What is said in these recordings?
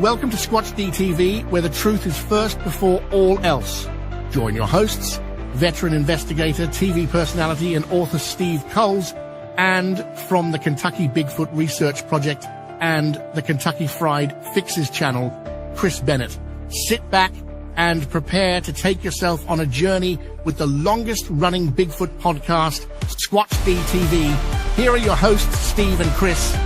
Welcome to Squatch-D TV, where the truth is first before all else. Join your hosts, veteran investigator, TV personality, and author Steve Kulls, and from the Kentucky Bigfoot Research Project and the Kentucky Fried Fixes channel, Chris Bennett. Sit back and prepare to take yourself on a journey with the longest-running Bigfoot podcast, Squatch-D TV. Here are your hosts, Steve and Chris.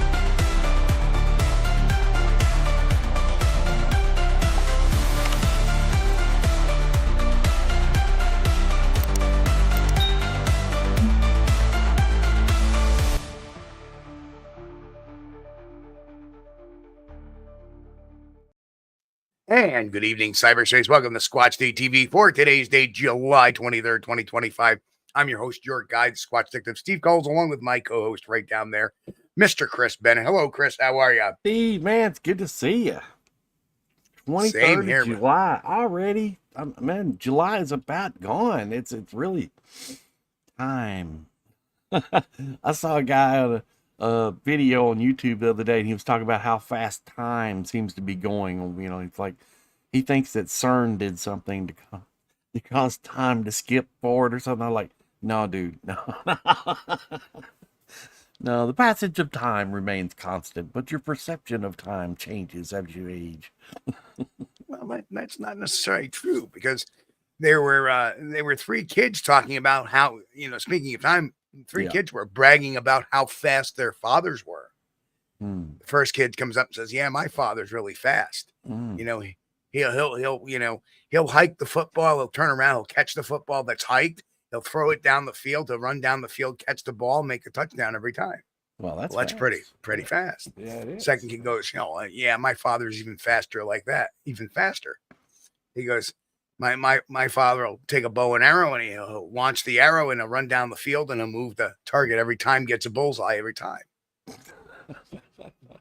And good evening, cyberspace. Welcome to Squatch-D TV for today's date, July 23rd, 2025. I'm your host, your guide, Squatch Detective Steve Kulls, along with my co-host right down there, Mr. Chris Bennett. Hello, Chris. How are you? Steve, man, it's good to see you. 23rd of July already. Man, July is about gone. It's really time. I saw a guy on a video on YouTube the other day, and he was talking about how fast time seems to be going. You know, it's like he thinks that CERN did something to cause time to skip forward or something. I'm like, no, dude, no. No, the passage of time remains constant, but your perception of time changes as you age. Well, that's not necessarily true, because there were three kids talking about how, speaking of time, three kids were bragging about how fast their fathers were. The first kid comes up and says, "Yeah, my father's really fast. He'll hike the football. He'll turn around. He'll catch the football that's hiked. He'll throw it down the field. He'll run down the field, catch the ball, make a touchdown every time." Well, that's pretty fast. Yeah, it is. Second kid goes, "Yeah, my father's even faster like that, even faster." He goes, My father will take a bow and arrow, and he'll launch the arrow, and he'll run down the field, and he'll move the target every time, gets a bullseye every time.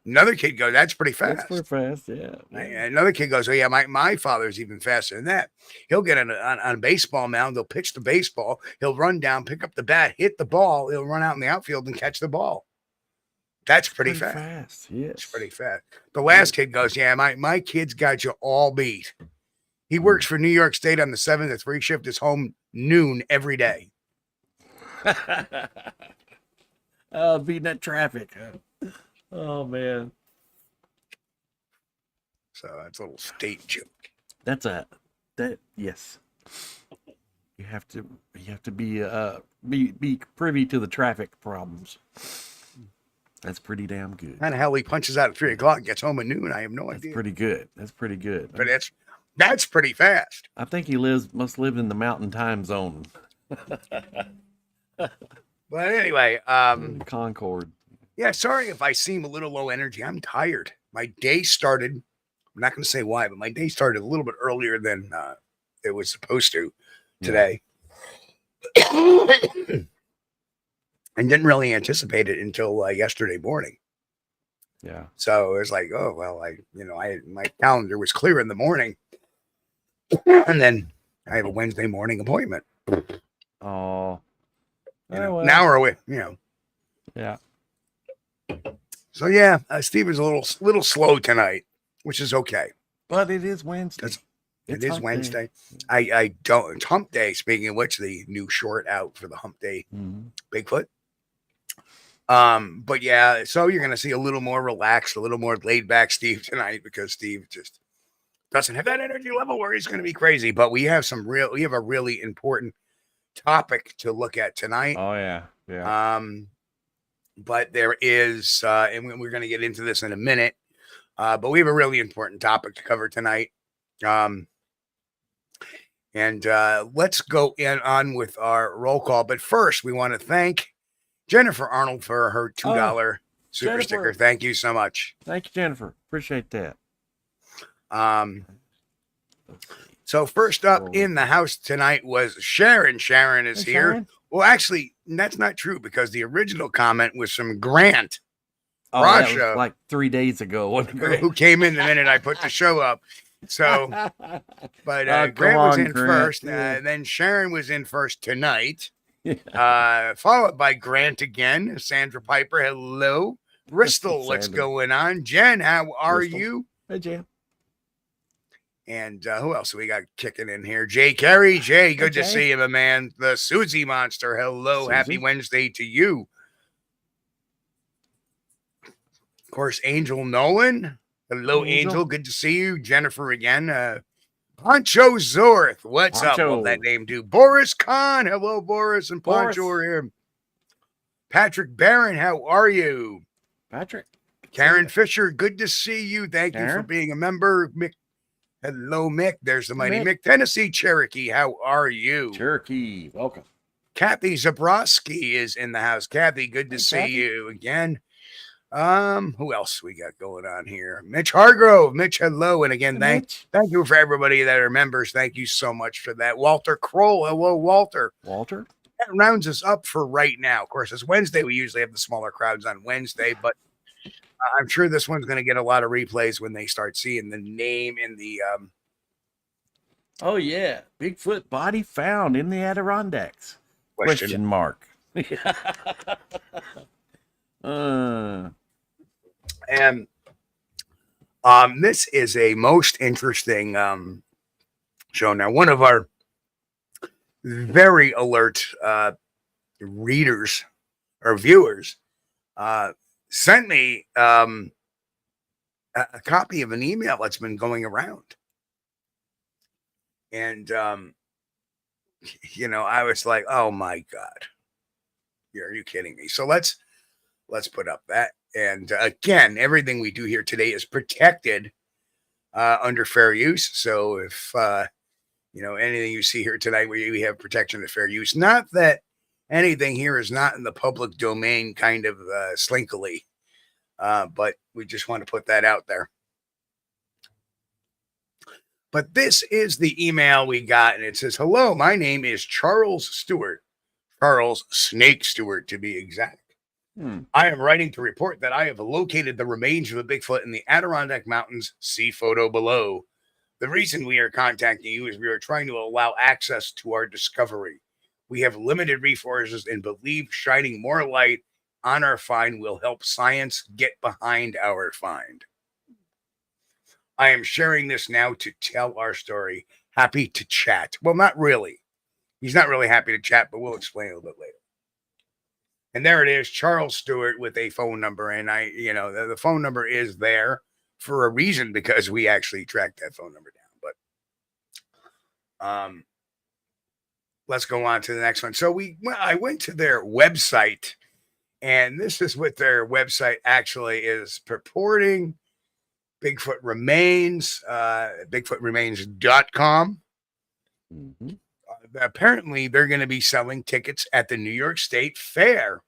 Another kid goes, "That's pretty fast." That's pretty fast, yeah. Another kid goes, "Oh yeah, my father's even faster than that. He'll get on a baseball mound, he'll pitch the baseball, he'll run down, pick up the bat, hit the ball, he'll run out in the outfield and catch the ball. That's pretty fast. Yes. It's pretty fast." The last kid goes, "Yeah, my kid's got you all beat. He works for New York State on the 7 to 3 shift. Is home noon every day." Beating that traffic. Oh man. So that's a little state joke. Yes. You have to be privy to the traffic problems. That's pretty damn good. And how he punches out at 3 o'clock and gets home at noon, I have no idea. That's pretty good. But that's pretty fast. I think he must live in the mountain time zone. But anyway, Concord. Yeah, sorry if I seem a little low energy. I'm tired. My day started, I'm not going to say why, but my day started a little bit earlier than it was supposed to today. And didn't really anticipate it until yesterday morning. Yeah. So it was like, oh, well, my calendar was clear in the morning. And then I have a Wednesday morning appointment. Oh. Now we're away, Yeah. So yeah, Steve is a little slow tonight, which is okay. But it is Wednesday. It is Wednesday. I don't. It's Hump Day. Speaking of which, the new short out for the Hump Day Bigfoot. But yeah, so you're gonna see a little more relaxed, a little more laid back Steve tonight, because Steve just doesn't have that energy level where he's gonna be crazy. But we have a really important topic to look at tonight. Oh yeah. But there is, and we're going to get into this in a minute, but we have a really important topic to cover tonight. And let's go on with our roll call. But first, we want to thank Jennifer Arnold for her $2 super sticker. Thank you so much. Thank you, Jennifer. Appreciate that. So first up in the house tonight was Sharon. Sharon is here. Sharon? Well, actually, that's not true, because the original comment was from Grant. Oh, Russia, that was like 3 days ago. Who came in the minute I put the show up. So, but Grant was in first, and then Sharon was in first tonight. Followed by Grant again. Sandra Piper, hello. Bristol, what's going on? Jen, how are you? Hey, Jen. And who else we got kicking in here? Jay Carey. Jay, good to see you, my man. The Susie Monster. Hello. Susie. Happy Wednesday to you. Of course, Angel Nolan. Hello, Angel. Good to see you. Jennifer again. Poncho Zorth. What's up? What that name do? Boris Khan. Hello, Boris and Poncho are here. Patrick Barron. How are you? Patrick. Karen Fisher. Good to see you. Thank you for being a member. Mick. Hello, Mick. There's the mighty Mick. Tennessee Cherokee. How are you? Cherokee. Welcome. Kathy Zabrowski is in the house. Kathy, good to see you again. Who else we got going on here? Mitch Hargrove. Mitch, hello. And again, thank you for everybody that are members. Thank you so much for that. Walter Kroll. Hello, Walter. Walter. That rounds us up for right now. Of course, it's Wednesday. We usually have the smaller crowds on Wednesday, but I'm sure this one's going to get a lot of replays when they start seeing the name in the oh yeah, Bigfoot body found in the Adirondacks? Question mark. And this is a most interesting show. Now, one of our very alert readers or viewers sent me a copy of an email that's been going around. And, you know, I was like, oh my God, are you kidding me? So let's put up that. And again, everything we do here today is protected under fair use. So if, you know, anything you see here tonight, we have protection of fair use. Not that anything here is not in the public domain kind of slinkily, but we just want to put that out there. But this is the email we got, and it says, hello, my name is Charles Stewart. Charles Snake Stewart, to be exact. I am writing to report that I have located the remains of a Bigfoot in the Adirondack Mountains. See photo below. The reason we are contacting you is we are trying to allow access to our discovery. We have limited resources and believe shining more light on our find will help science get behind our find. I am sharing this now to tell our story. Happy to chat. Well, not really. He's not really happy to chat, but we'll explain a little bit later. And there it is, Charles Stewart with a phone number. And you know, the phone number is there for a reason because we actually tracked that phone number down. But let's go on to the next one. So I went to their website, and this is what their website actually is purporting. Bigfoot Remains, bigfootremains.com. Apparently, they're going to be selling tickets at the New York State Fair,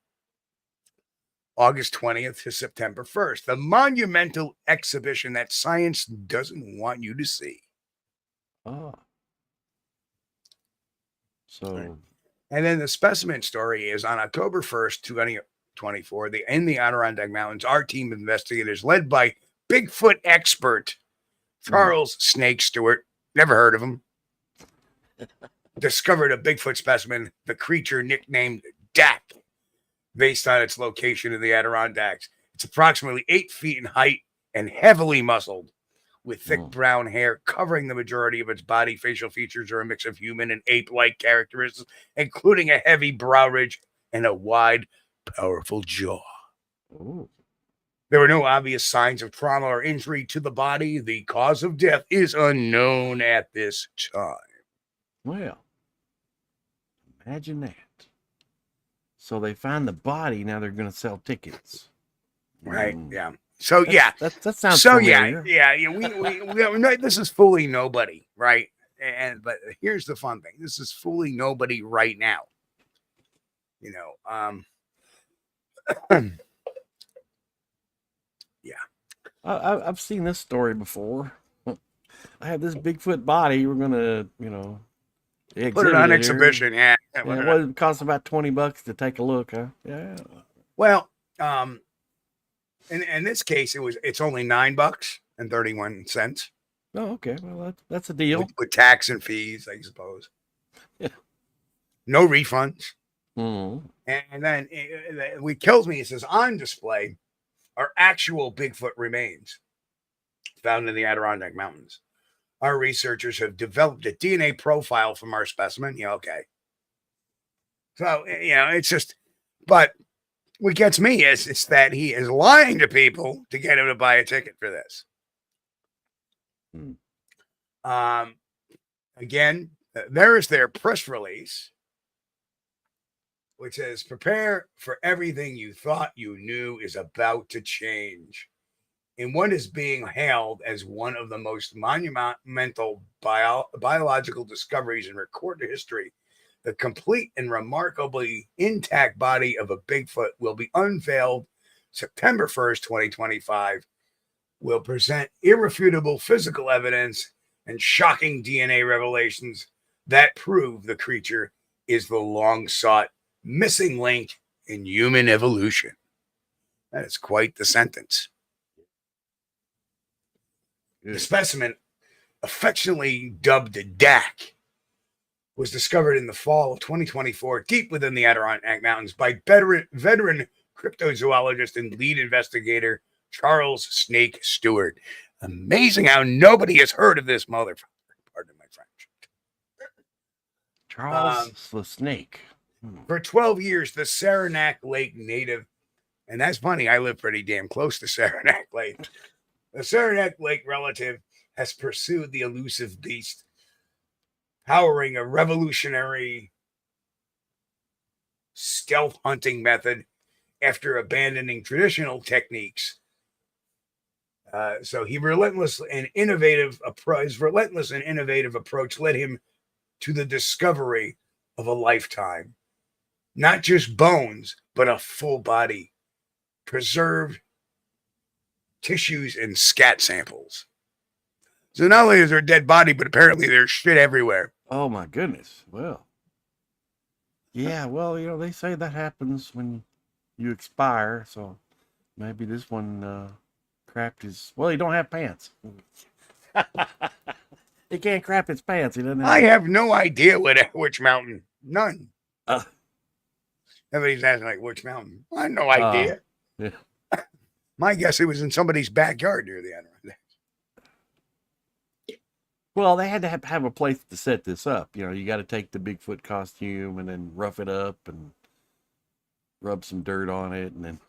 August 20th to September 1st. The monumental exhibition that science doesn't want you to see. Oh. So. And then the specimen story is on October 1st, 2024, in the Adirondack Mountains, our team of investigators led by Bigfoot expert Charles Snake Stewart, never heard of him, discovered a Bigfoot specimen, the creature nicknamed Dak, based on its location in the Adirondacks. It's approximately 8 feet in height and heavily muscled, with thick brown hair covering the majority of its body. Facial features are a mix of human and ape-like characteristics, including a heavy brow ridge and a wide, powerful jaw. Ooh. There were no obvious signs of trauma or injury to the body. The cause of death is unknown at this time. Well, imagine that. So they find the body. Now they're going to sell tickets. Right. Yeah. So, that sounds familiar. We this is fooling nobody. Right. But here's the fun thing. This is fooling nobody right now. You know, yeah. I've seen this story before. I have this Bigfoot body. We're going to, you know, put it on exhibition. Yeah. It costs about $20 to take a look, huh? Yeah. Well, in this case, it's only $9.31. Oh, okay. Well, that's a deal. With tax and fees, I suppose. Yeah. No refunds. Mm-hmm. And then what kills me, it says on display are actual Bigfoot remains found in the Adirondack Mountains. our researchers have developed a DNA profile from our specimen. Yeah, okay. So, it's just, but what gets me is that he is lying to people to get him to buy a ticket for this. Again, there is their press release, which says, prepare for everything you thought you knew is about to change. In what is being hailed as one of the most monumental biological discoveries in recorded history, the complete and remarkably intact body of a Bigfoot will be unveiled September 1st, 2025, will present irrefutable physical evidence and shocking DNA revelations that prove the creature is the long-sought missing link in human evolution. That is quite the sentence. The specimen, affectionately dubbed Dak, was discovered in the fall of 2024 deep within the Adirondack Mountains by veteran cryptozoologist and lead investigator Charles Snake Stewart. Amazing how nobody has heard of this motherfucker. Pardon my French. Charles the Snake. For 12 years, the Saranac Lake native, and that's funny, I live pretty damn close to Saranac Lake. The Saranac Lake relative has pursued the elusive beast, powering a revolutionary stealth hunting method after abandoning traditional techniques. So his relentless and innovative approach led him to the discovery of a lifetime. Not just bones, but a full body, preserved tissues and scat samples. So not only is there a dead body, but apparently there's shit everywhere. Oh my goodness. Well, yeah, well, they say that happens when you expire. So maybe this one crapped his, well, he don't have pants. He can't crap his pants. He doesn't have. I have no idea which mountain. None. Everybody's asking, like, which mountain? I have no idea. Yeah. My guess, it was in somebody's backyard near the Adirondacks. Well, they had to have a place to set this up. You got to take the Bigfoot costume and then rough it up and rub some dirt on it. And then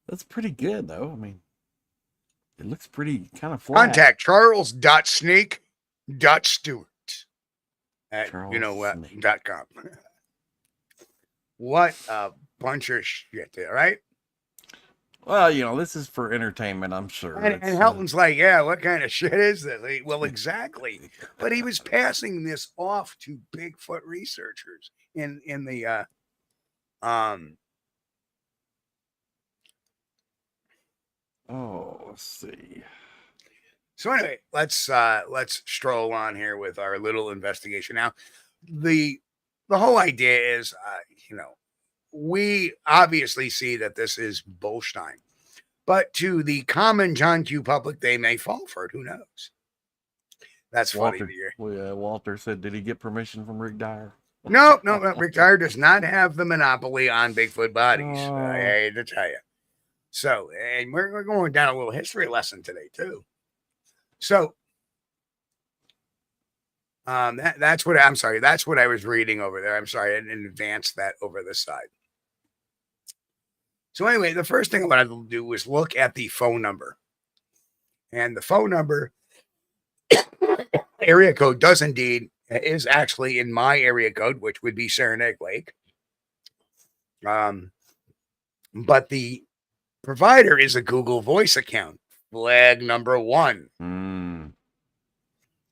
that's pretty good, though. I mean, it looks pretty kind of flat. Contact charles.snake.stewart at .com. What a bunch of shit there, right? Well, this is for entertainment, I'm sure. And Helton's like, yeah, what kind of shit is this? Well, exactly. But he was passing this off to Bigfoot researchers in the let's see. So anyway, let's stroll on here with our little investigation. Now, the whole idea is, we obviously see that this is bullshit, but to the common John Q public, they may fall for it. Who knows? That's funny to hear. Well, yeah, Walter said, did he get permission from Rick Dyer? No. Rick Dyer does not have the monopoly on Bigfoot bodies. I hate to tell you. So, and we're going down a little history lesson today too. So, that's what I'm sorry. That's what I was reading over there. I'm sorry, I didn't advance that over this side. So anyway, the first thing I wanted to do was look at the phone number, and the phone number area code is actually in my area code, which would be Saranac Lake. But the provider is a Google Voice account. Flag number 1.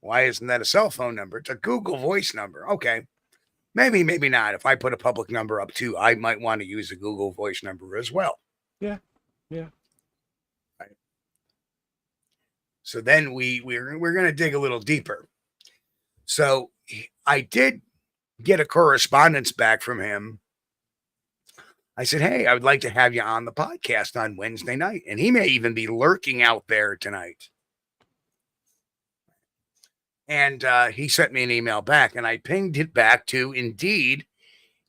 Why isn't that a cell phone number? It's a Google Voice number. Okay. Maybe not. If I put a public number up too, I might want to use a Google Voice number as well. Yeah. Right. So then we're going to dig a little deeper. So I did get a correspondence back from him. I said, hey, I would like to have you on the podcast on Wednesday night. And he may even be lurking out there tonight. And he sent me an email back, and I pinged it back to Indeed,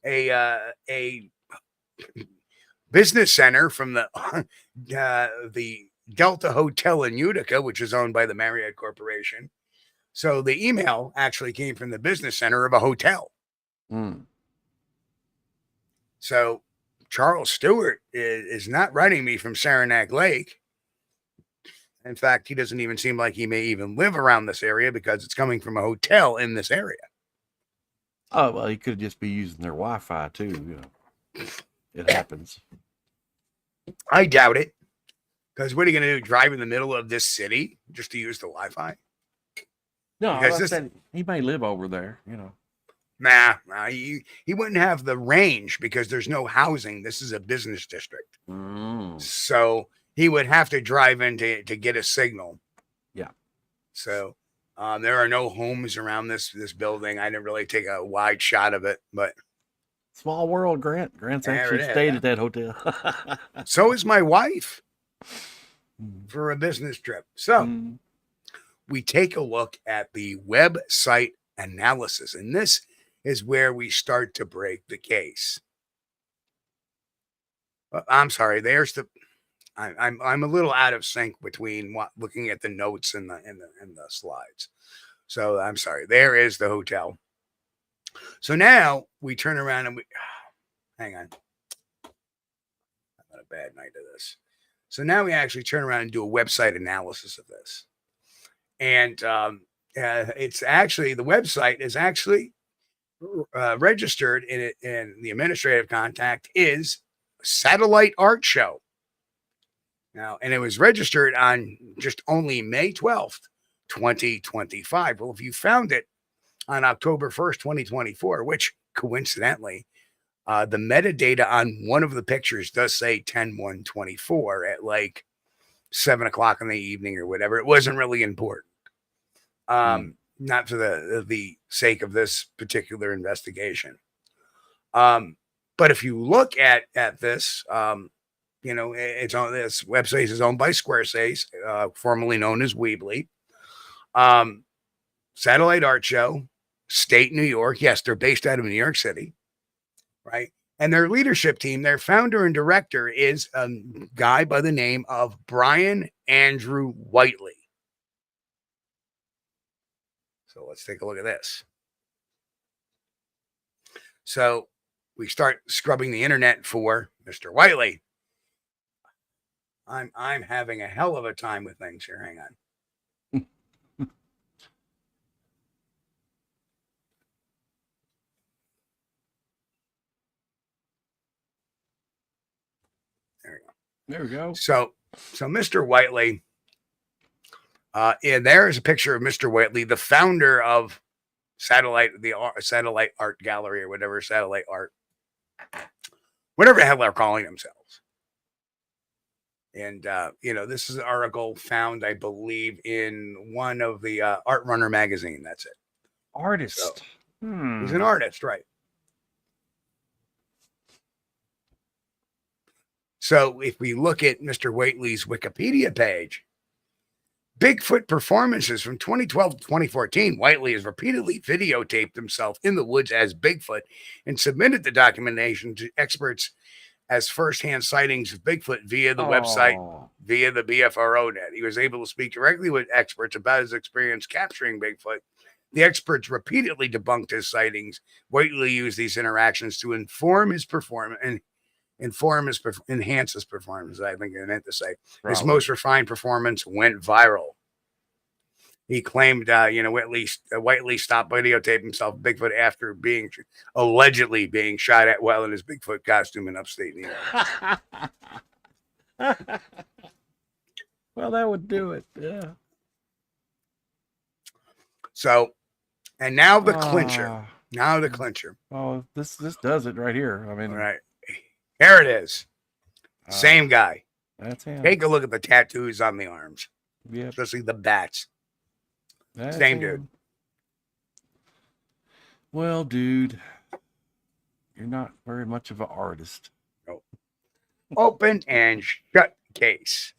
a business center from the Delta Hotel in Utica, which is owned by the Marriott Corporation. So the email actually came from the business center of a hotel. So Charles Stewart is not writing me from Saranac Lake. In fact, he doesn't even seem like he may even live around this area because it's coming from a hotel in this area. Oh, well, he could just be using their Wi-Fi too. You know, it happens. I doubt it. Because what are you going to do? Drive in the middle of this city just to use the Wi-Fi? No, because he may live over there, you know. Nah, he wouldn't have the range because there's no housing. This is a business district. So he would have to drive in to get a signal. Yeah. So there are no homes around this building. I didn't really take a wide shot of it, but small world, Grant. Grant's actually stayed at that hotel. So is my wife for a business trip. So we take a look at the website analysis, and this is where we start to break the case. I'm sorry. There's the. I'm a little out of sync between looking at the notes and the slides. So I'm sorry. There is the hotel. So now we turn around and hang on. I've had a bad night of this. So now we actually turn around and do a website analysis of this. And it's actually, the website is actually registered in it, and the administrative contact is Satellite Art Show. Now, and it was registered on just only May 12th, 2025. Well, if you found it on October 1st, 2024, which coincidentally, the metadata on one of the pictures does say 10/1/24 at like 7 o'clock in the evening or whatever. It wasn't really important. Not for the sake of this particular investigation. But if you look at this, you know, it's on this website is owned by Squarespace, formerly known as Weebly. Satellite Art Show, State New York. Yes, they're based out of New York City, right? And their leadership team, their founder and director is a guy by the name of Brian Andrew Whiteley. So let's take a look at this. So we start scrubbing the internet for Mr. Whiteley. I'm having a hell of a time with things here. Hang on. There we go. So Mr. Whiteley, and there is a picture of Mr. Whiteley, the founder of Satellite Art Gallery or whatever, Satellite Art, whatever the hell they're calling themselves. And, you know, this is an article found, I believe, in one of the Art Runner magazine. That's it. Artist. So, he's an artist, right? So if we look at Mr. Whiteley's Wikipedia page, Bigfoot performances from 2012 to 2014, Whiteley has repeatedly videotaped himself in the woods as Bigfoot and submitted the documentation to experts as firsthand sightings of Bigfoot via the website, via the BFRO net. He was able to speak directly with experts about his experience capturing Bigfoot. The experts repeatedly debunked his sightings. Whiteley used these interactions to inform his performance and enhance his performance. I think I meant to say his most refined performance went viral. He claimed, you know, Whiteley stopped videotape himself Bigfoot after allegedly being shot at while in his Bigfoot costume in upstate New York. Well, that would do it. Yeah. So, and now the clincher. Now the clincher. Oh, this does it right here. I mean, right. Here it is. Same guy. That's him. Take a look at the tattoos on the arms. Yeah. Especially the bats. That's Same him. dude. Well, dude, you're not very much of an artist. Nope. Open and shut case.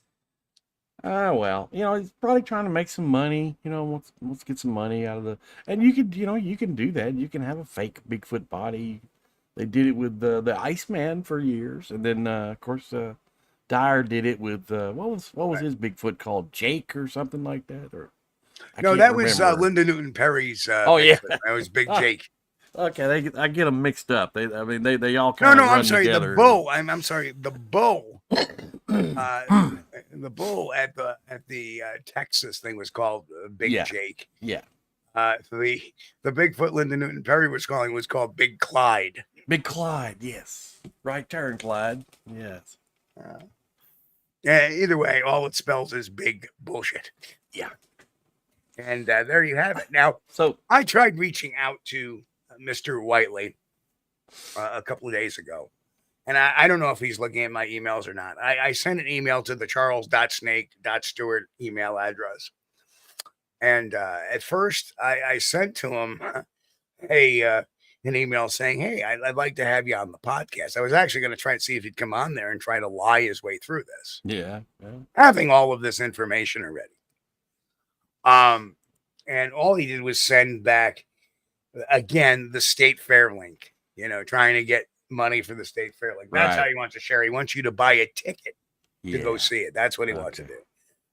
Well, you know, he's probably trying to make some money. You know, let's get some money out of the. And you could, you know, you can do that. You can have a fake Bigfoot body. They did it with the Iceman for years, and then of course Dyer did it with what was his Bigfoot called, Jake or something like that, or No, that was Linda Newton Perry's. Oh yeah, that was Big Jake. Okay, I get them mixed up. They all kind of no. run I'm sorry. together. The bull. I'm sorry. The bull. The bull at the Texas thing was called Big Jake. Yeah. The Bigfoot Linda Newton Perry was called Big Clyde. Big Clyde, yes. Right turn, Clyde. Yes. Either way, all it spells is big bullshit. Yeah. And there you have it. Now, so I tried reaching out to Mr. Whiteley a couple of days ago. And I don't know if he's looking at my emails or not. I sent an email to the charles.snake.stewart email address. And at first, I sent to him an email saying, hey, I'd like to have you on the podcast. I was actually going to try and see if he'd come on there and try to lie his way through this. Yeah. Having all of this information already. And all he did was send back, again, the state fair link, trying to get money for the state fair link. That's how he wants to share. He wants you to buy a ticket to go see it. That's what he wants to do.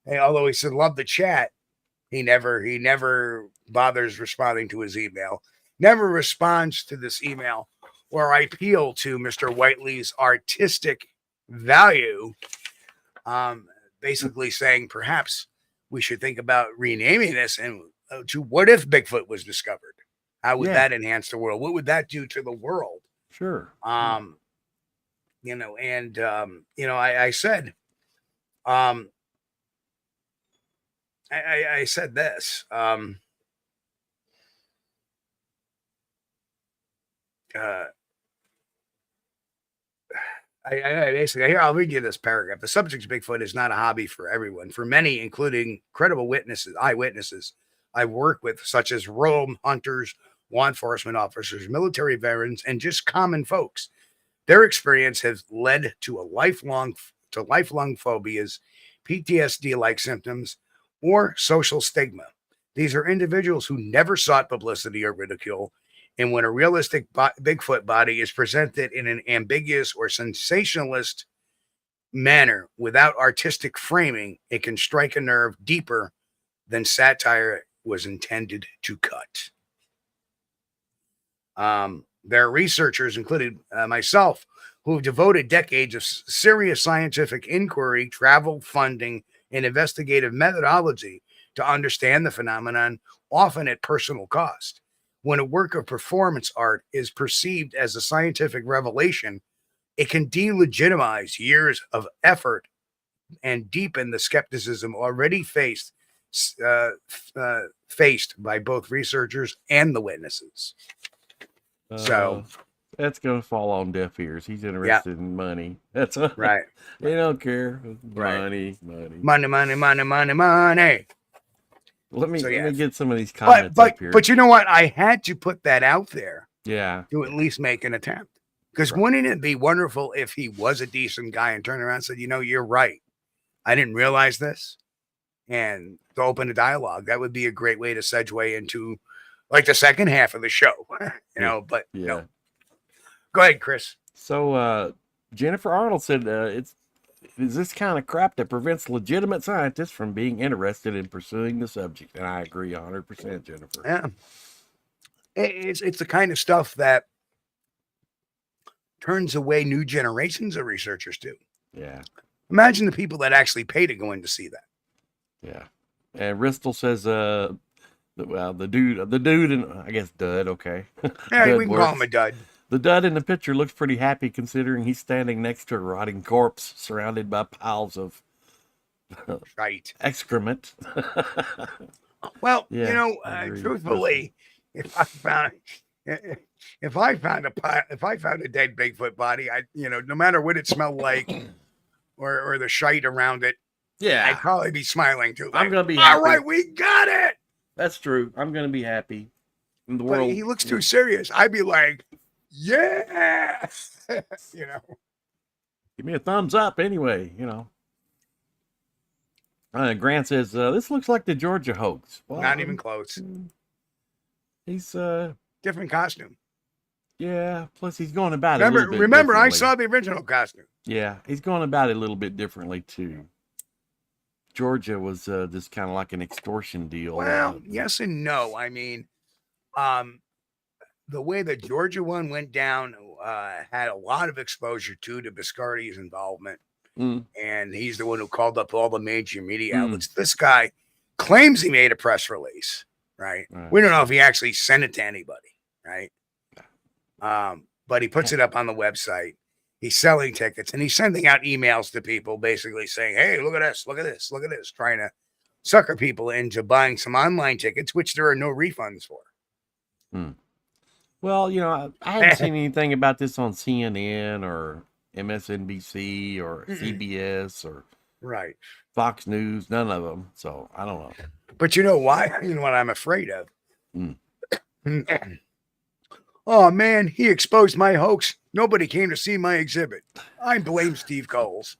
And although he said, love the chat, he never bothers responding to his email, never responds to this email where I appeal to Mr. Whiteley's artistic value, basically saying perhaps we should think about renaming this and to what if Bigfoot was discovered? How would that enhance the world? What would that do to the world? Sure. I said, I said this, I basically, here, I'll read you this paragraph. The subject of Bigfoot is not a hobby for everyone. For many, including credible eyewitnesses I work with, such as roam hunters, law enforcement officers, military veterans, and just common folks, their experience has led to lifelong phobias, PTSD-like symptoms, or social stigma. These are individuals who never sought publicity or ridicule, and when a realistic Bigfoot body is presented in an ambiguous or sensationalist manner without artistic framing, it can strike a nerve deeper than satire was intended to cut. There are researchers, including myself, who have devoted decades of serious scientific inquiry, travel funding, and investigative methodology to understand the phenomenon, often at personal cost. When a work of performance art is perceived as a scientific revelation, it can delegitimize years of effort and deepen the skepticism already faced by both researchers and the witnesses. So that's going to fall on deaf ears. He's interested in money. That's right. They don't care. Money. Let me get some of these comments up here. But you know what? I had to put that out there. Yeah. To at least make an attempt. Because wouldn't it be wonderful if he was a decent guy and turned around and said, you're right. I didn't realize this. And to open a dialogue, that would be a great way to segue into like the second half of the show, but no. Go ahead, Chris. So Jennifer Arnold said is this kind of crap that prevents legitimate scientists from being interested in pursuing the subject. And I agree 100%, Jennifer. Yeah. It's the kind of stuff that turns away new generations of researchers too. Yeah. Imagine the people that actually pay to go in to see that. Yeah. And Ristel says, the dude, and I guess dud, okay. Yeah, we can call him a dud. The dud in the picture looks pretty happy considering he's standing next to a rotting corpse surrounded by piles of excrement. Well, truthfully, if I found a dead Bigfoot body, no matter what it smelled like or the shite around it, I'd probably be smiling too. I'm going to be happy. All right, we got it. That's true. I'm going to be happy. In the world, he looks too serious. I'd be like, yeah. Give me a thumbs up anyway, Grant says, this looks like the Georgia hoax. Well, not even close. He's different costume. Yeah, plus he's going about it. Remember, I saw the original costume. Yeah, he's going about it a little bit differently too. Georgia was just kind of like an extortion deal. Well, yes and no. I mean, the way the Georgia one went down had a lot of exposure to Biscardi's involvement. And he's the one who called up all the major media outlets. This guy claims he made a press release, right? We don't know if he actually sent it to anybody, right? But he puts it up on the website. He's selling tickets, and he's sending out emails to people basically saying, hey, look at this, look at this, look at this, trying to sucker people into buying some online tickets, which there are no refunds for. Well, you know, I haven't seen anything about this on CNN or MSNBC or CBS or Fox News, none of them. So I don't know. But you know why? You know what I'm afraid of? Oh, man, he exposed my hoax. Nobody came to see my exhibit. I blame Steve Kulls.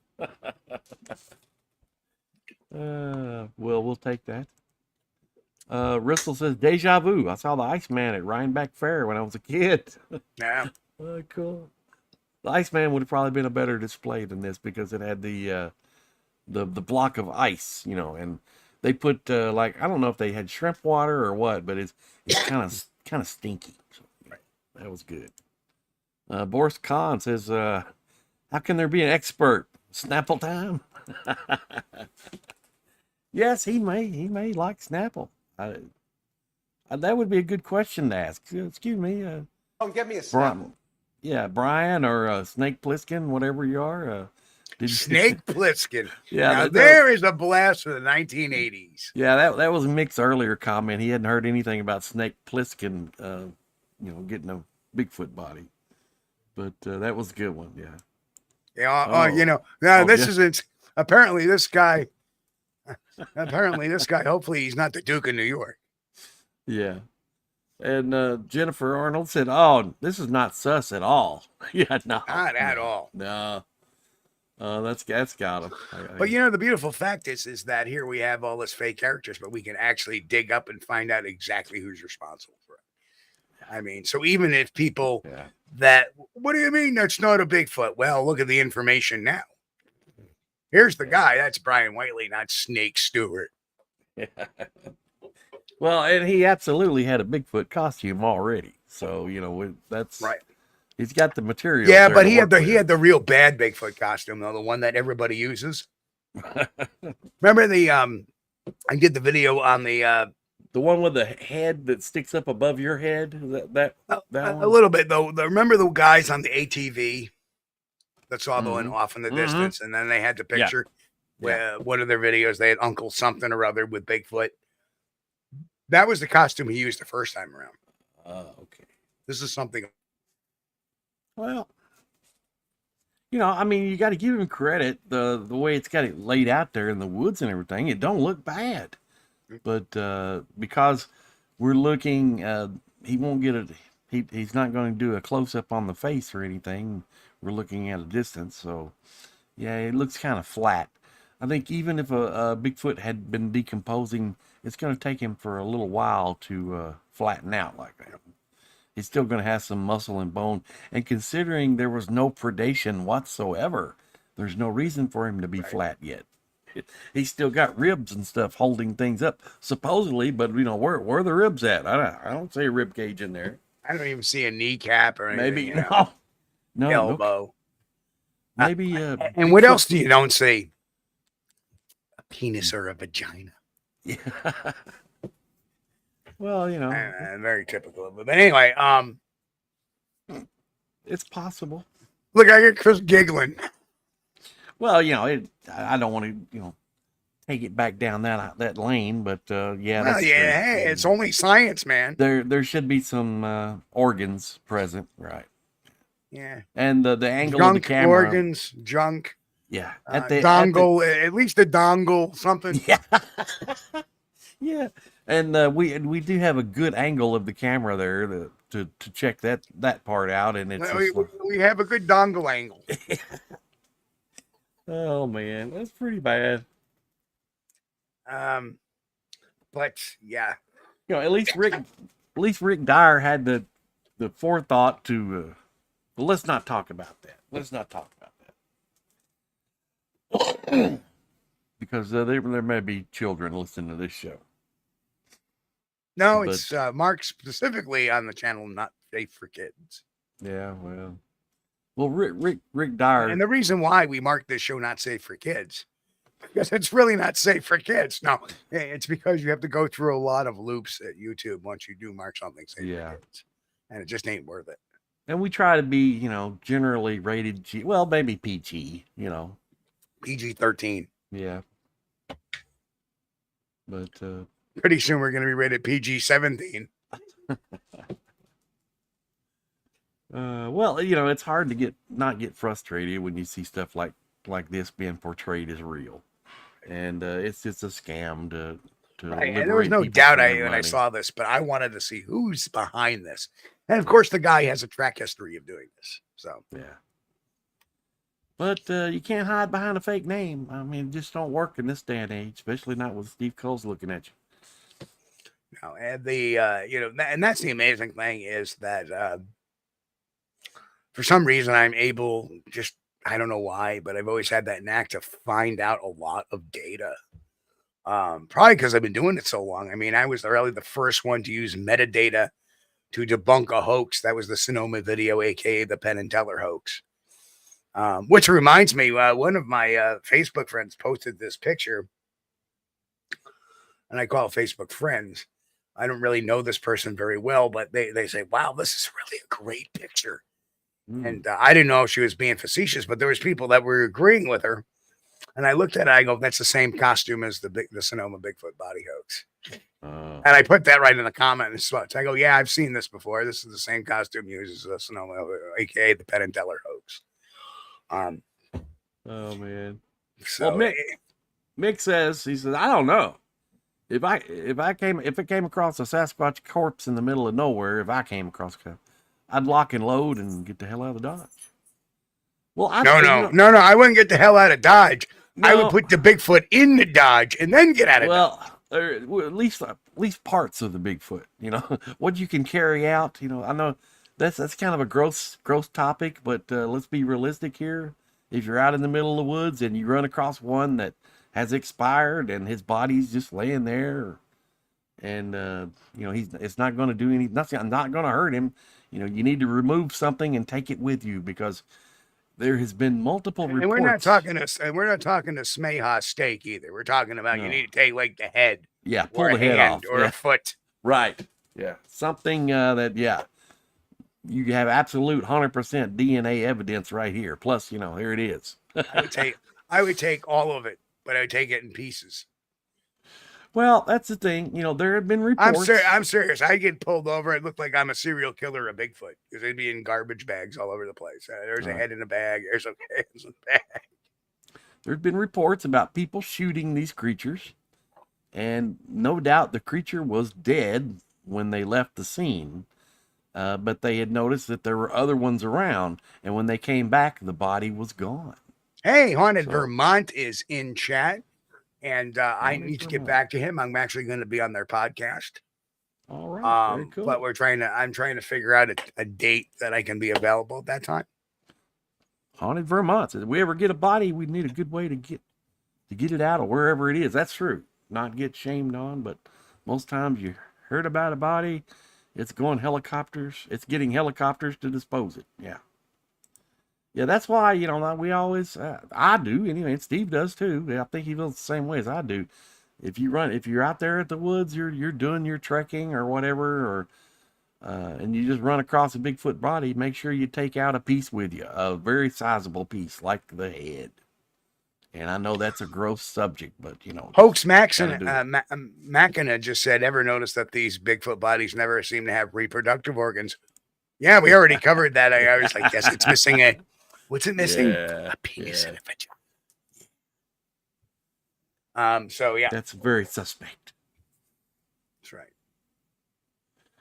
Well, we'll take that. Rissell says, deja vu. I saw the Iceman at Rhinebeck Fair when I was a kid. Yeah. Cool. The Iceman would have probably been a better display than this because it had the block of ice, you know, and they put like, I don't know if they had shrimp water or what, but it's kind of stinky. So, that was good. Boris Kahn says, how can there be an expert? Snapple time? Yes, he may like Snapple. That would be a good question to ask. Excuse me. Don't give me a Snapple. Brian or Snake Plissken, whatever you are. Snake Plissken. Yeah, now, there is a blast for the 1980s. Yeah, that was Mick's earlier comment. He hadn't heard anything about Snake Plissken, you know, getting a Bigfoot body. But that was a good one, yeah. Yeah, you know, now this isn't, apparently this guy, hopefully he's not the Duke of New York. Yeah. And Jennifer Arnold said, oh, this is not sus at all. Yeah, no. Not at all. No. That's got him. But you know, the beautiful fact is that here we have all this fake characters, but we can actually dig up and find out exactly who's responsible for it. I mean, so even if people what do you mean that's not a Bigfoot? Well, look at the information now. Here's the guy. That's Brian Whiteley, not Snake Stewart. Well, and he absolutely had a Bigfoot costume already. So, you know, that's right. He's got the material. Yeah, but he had the real bad Bigfoot costume, though, the one that everybody uses. Remember I did the video on the one with the head that sticks up above your head? That one? A little bit, though. Remember the guys on the ATV that saw going off in the distance, and then they had the picture where one of their videos, they had Uncle something or other with Bigfoot. That was the costume he used the first time around. Okay. This is something. Well, you know, I mean, you got to give him credit. The way it's got it laid out there in the woods and everything, it don't look bad. But because we're looking, he won't get it. He's not going to do a close up on the face or anything. We're looking at a distance, so yeah, it looks kind of flat. I think even if a Bigfoot had been decomposing, it's going to take him for a little while to flatten out like that. He's still going to have some muscle and bone. And considering there was no predation whatsoever, there's no reason for him to be flat yet. He's still got ribs and stuff holding things up, supposedly. But, you know, where are the ribs at? I don't see a rib cage in there. I don't even see a kneecap or anything. Maybe, no elbow. Maybe. And what else do you don't see? A penis or a vagina. Yeah. Well, you know, very typical of it. But anyway, it's possible. Look, I get Chris giggling. Well, you know, I don't want to, you know, take it back down that lane, but yeah. Well, hey, it's only science, man. There should be some organs present, right? Yeah. And the angle of the camera. Organs, junk. Yeah. Dongle, at least a dongle, something. Yeah. Yeah. And we do have a good angle of the camera there to check that part out, and it's we have a good dongle angle. Oh man, that's pretty bad. But yeah, you know, at least Rick Dyer had the forethought to. Well, let's not talk about that. Let's not talk about that. because there may be children listening to this show. No, it's marked specifically on the channel, not safe for kids. Yeah, well, Rick Dyer. And the reason why we mark this show not safe for kids, because it's really not safe for kids. No, it's because you have to go through a lot of loops at YouTube once you do mark something safe for kids. And it just ain't worth it. And we try to be, generally rated G. Well, maybe PG, PG-13. Yeah. But pretty soon we're going to be rated PG-17. Well, it's hard to not get frustrated when you see stuff like this being portrayed as real, and it's just a scam to right. And there was no doubt when I saw this, but I wanted to see who's behind this, and of course the guy has a track history of doing this. So yeah, but you can't hide behind a fake name. I mean, it just don't work in this day and age, especially not with Steve Kulls looking at you. No, and the and that's the amazing thing is that. For some reason, I'm able, I don't know why, but I've always had that knack to find out a lot of data. Probably because I've been doing it so long. I mean, I was really the first one to use metadata to debunk a hoax. That was the Sonoma video, aka the Penn and Teller hoax. Which reminds me, one of my Facebook friends posted this picture, and I call it Facebook friends. I don't really know this person very well, but they say, wow, this is really a great picture. And I didn't know if she was being facetious, but there was people that were agreeing with her. And I looked at it, I go, that's the same costume as the Sonoma Bigfoot body hoax. And I put that right in the comment and such. I go, yeah, I've seen this before. This is the same costume used as the Sonoma, aka the Penn and Teller hoax. Oh man. So well, Mick says, he says, I don't know. If it came across a Sasquatch corpse in the middle of nowhere, if I came across it, I'd lock and load and get the hell out of Dodge. Well, no, I wouldn't get the hell out of Dodge. No. I would put the Bigfoot in the Dodge and then get out of Dodge. Well, at least parts of the Bigfoot. What you can carry out. I know that's kind of a gross topic, but let's be realistic here. If you're out in the middle of the woods and you run across one that has expired and his body's just laying there, and it's not going to do nothing. Not going to hurt him. You need to remove something and take it with you because there has been multiple reports. And we're not talking to Smeha steak either. We're talking about you need to take like the head. Yeah, pull the head off. Or a foot. Right. Yeah. Something that you have absolute 100% DNA evidence right here. Plus, here it is. I would take all of it, but I would take it in pieces. Well, that's the thing. There have been reports. I'm serious. I get pulled over. It looked like I'm a serial killer of Bigfoot because they'd be in garbage bags all over the place. There's a head in a bag. There's a head in a bag. There's been reports about people shooting these creatures, and no doubt the creature was dead when they left the scene, but they had noticed that there were other ones around, and when they came back, the body was gone. Hey, Haunted Vermont is in chat. And I need to get back to him. I'm actually going to be on their podcast. All right. Very cool. But I'm trying to figure out a date that I can be available at that time. Haunted Vermont. If we ever get a body, we need a good way to get it out of wherever it is. That's true. Not get shamed on, but most times you heard about a body, it's going helicopters. It's getting helicopters to dispose it. Yeah. Yeah, that's why, we always, I do anyway, and Steve does too. I think he feels the same way as I do. If you're out there at the woods, you're doing your trekking or whatever, and you just run across a Bigfoot body, make sure you take out a piece with you, a very sizable piece like the head. And I know that's a gross subject, but Hoax Machina just said, ever notice that these Bigfoot bodies never seem to have reproductive organs? Yeah, we already covered that. I was like, yes, it's missing what's it missing? A penis and a vagina. So yeah. That's very suspect. That's right.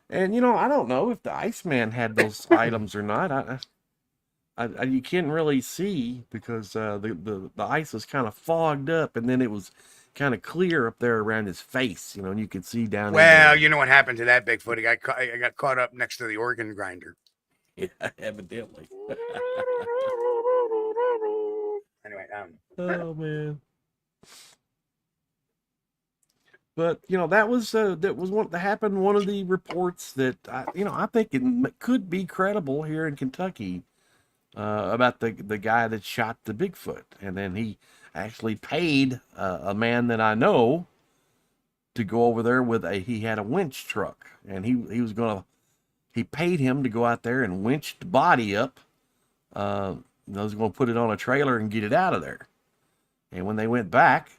And I don't know if the Iceman had those items or not. You can't really see because the ice was kind of fogged up, and then it was kind of clear up there around his face, and you could see down. Well, you know what happened to that Bigfoot? I got caught up next to the organ grinder. Yeah, evidently. Anyway, oh man. But that was what happened. One of the reports that I think it could be credible here in Kentucky about the guy that shot the Bigfoot, and then he actually paid a man that I know to go over there he had a winch truck, and he paid him to go out there and winch the body up. I was going to put it on a trailer and get it out of there. And when they went back,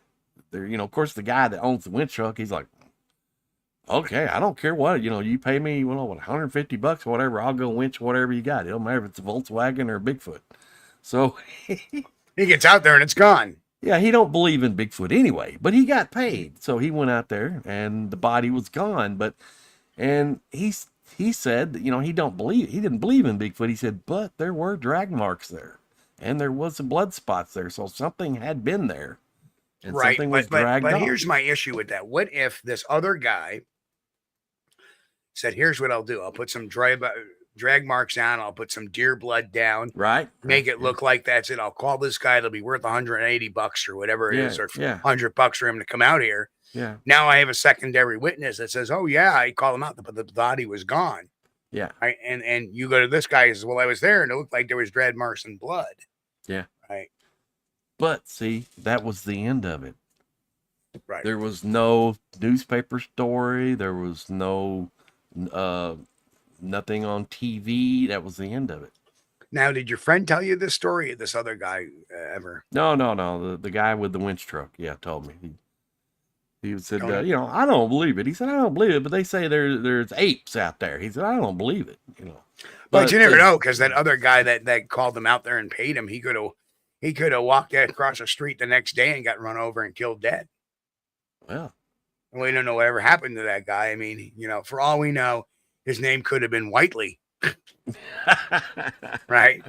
there, of course, the guy that owns the winch truck, he's like, okay, I don't care what, you pay me, what, $150 or whatever, I'll go winch whatever you got. It don't matter if it's a Volkswagen or a Bigfoot. So he gets out there and it's gone. Yeah, he don't believe in Bigfoot anyway, but he got paid. So he went out there and the body was gone. And he said that, he didn't believe in Bigfoot. He said, but there were drag marks there and there was some blood spots there. So something had been there. And right. Something was but off. Here's my issue with that. What if this other guy said, here's what I'll do. I'll put some drag marks down. I'll put some deer blood down. Right. Make it look like that's it. I'll call this guy. It'll be worth $180 or whatever it is, or $100 for him to come out here. Yeah. Now I have a secondary witness that says, oh yeah, I called him out, but the body was gone. Yeah. Right. And you go to this guy, he says, well, I was there and it looked like there was drag marks and blood. Yeah. Right. But see, that was the end of it. Right. There was no newspaper story. There was no nothing on TV. That was the end of it. Now, did your friend tell you this story, or this other guy ever? No. The guy with the winch truck, told me. He said, I don't believe it. He said, I don't believe it, but they say there's apes out there. He said, I don't believe it. But you never know, because that other guy that called them out there and paid him, he could have walked across the street the next day and got run over and killed dead. Well, and we don't know whatever happened to that guy. I mean, for all we know, his name could have been Whiteley. Right.